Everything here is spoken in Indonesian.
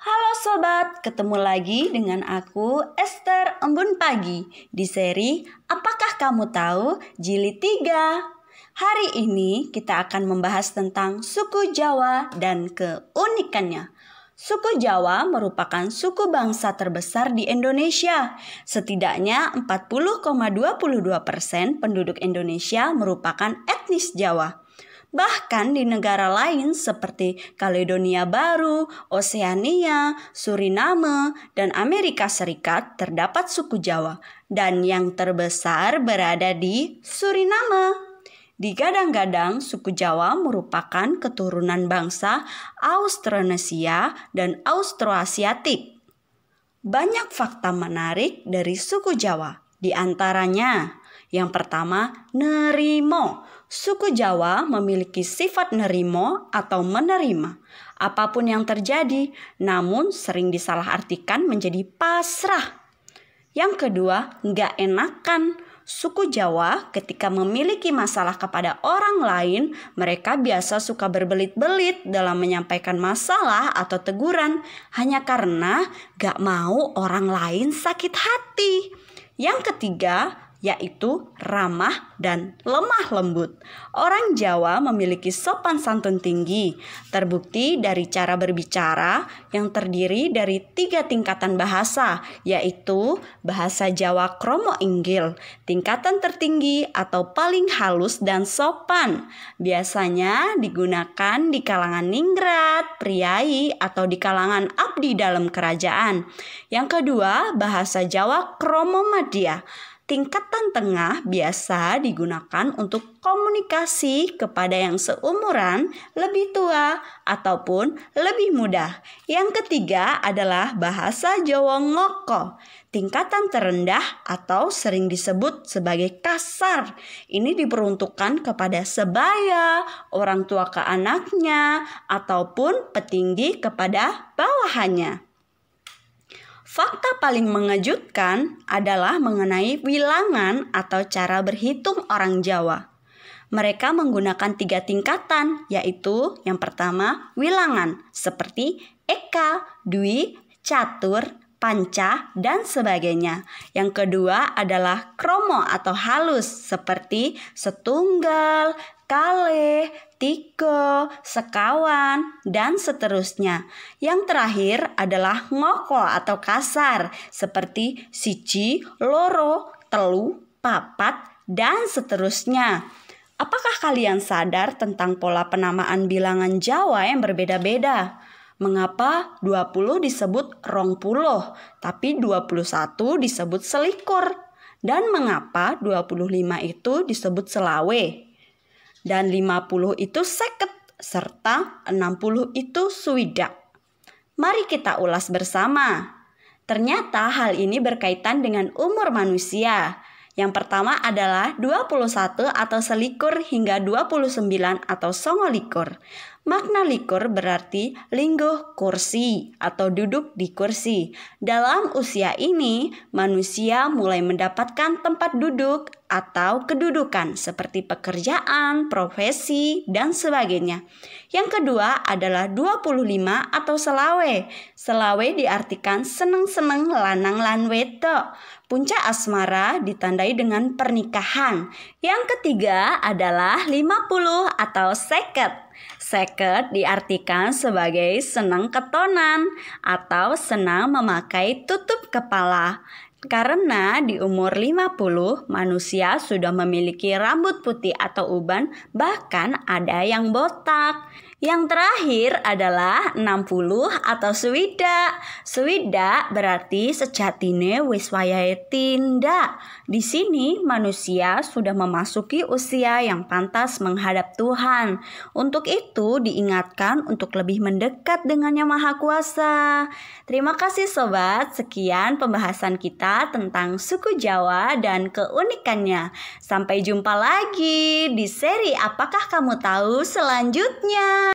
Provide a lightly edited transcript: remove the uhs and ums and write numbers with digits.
Halo sobat, ketemu lagi dengan aku Esther Embun Pagi di seri Apakah Kamu Tahu Jilid 3. Hari ini kita akan membahas tentang suku Jawa dan keunikannya. Suku Jawa merupakan suku bangsa terbesar di Indonesia. Setidaknya 40,22% penduduk Indonesia merupakan etnis Jawa. Bahkan di negara lain seperti Kaledonia Baru, Oseania, Suriname, dan Amerika Serikat terdapat suku Jawa. Dan yang terbesar berada di Suriname. Digadang-gadang suku Jawa merupakan keturunan bangsa Austronesia dan Austroasiatik. Banyak fakta menarik dari suku Jawa. Di antaranya, yang pertama, nerimo. Suku Jawa memiliki sifat nerimo atau menerima apapun yang terjadi, namun sering disalahartikan menjadi pasrah. Yang kedua, nggak enakan. Suku Jawa ketika memiliki masalah kepada orang lain, mereka biasa suka berbelit-belit dalam menyampaikan masalah atau teguran hanya karena nggak mau orang lain sakit hati. Yang ketiga, yaitu ramah dan lemah lembut. Orang Jawa memiliki sopan santun tinggi, terbukti dari cara berbicara yang terdiri dari 3 tingkatan bahasa, yaitu bahasa Jawa Kromo Inggil, tingkatan tertinggi atau paling halus dan sopan. Biasanya digunakan di kalangan ningrat, priai, atau di kalangan abdi dalam kerajaan. Yang kedua, bahasa Jawa Kromo Madya. Tingkatan tengah biasa digunakan untuk komunikasi kepada yang seumuran, lebih tua, ataupun lebih muda. Yang ketiga adalah bahasa Jawa Ngoko. Tingkatan terendah atau sering disebut sebagai kasar. Ini diperuntukkan kepada sebaya, orang tua ke anaknya, ataupun petinggi kepada bawahannya. Fakta paling mengejutkan adalah mengenai wilangan atau cara berhitung orang Jawa. Mereka menggunakan 3 tingkatan, yaitu yang pertama wilangan seperti eka, dwi, catur, panca, dan sebagainya. Yang kedua adalah kromo atau halus seperti setunggal, kale, tiko, sekawan, dan seterusnya. Yang terakhir adalah ngoko atau kasar seperti siji, loro, telu, papat, dan seterusnya. Apakah kalian sadar tentang pola penamaan bilangan Jawa yang berbeda-beda? Mengapa 20 disebut 20, tapi 21 disebut selikur? Dan mengapa 25 itu disebut selawe? Dan 50 itu seket, serta 60 itu swidak. Mari kita ulas bersama. Ternyata hal ini berkaitan dengan umur manusia. Yang pertama adalah 21 atau selikur hingga 29 atau songolikur. Makna likur berarti lingguh kursi atau duduk di kursi. Dalam usia ini, manusia mulai mendapatkan tempat duduk atau kedudukan seperti pekerjaan, profesi, dan sebagainya. Yang kedua adalah 25 atau selawe. Selawe diartikan seneng-seneng lanang lan wedok. Puncak asmara ditandai dengan pernikahan. Yang ketiga adalah 50 atau seket. Seket diartikan sebagai senang ketonan atau senang memakai tutup kepala. Karena di umur 50 manusia sudah memiliki rambut putih atau uban, bahkan ada yang botak. Yang terakhir adalah 60 atau swidak. Swidak berarti sejatine wis wayahe tindak. Di sini manusia sudah memasuki usia yang pantas menghadap Tuhan. Untuk itu diingatkan untuk lebih mendekat dengan Yang Maha Kuasa. Terima kasih sobat, sekian pembahasan kita tentang suku Jawa dan keunikannya. Sampai jumpa lagi di seri Apakah Kamu Tahu selanjutnya.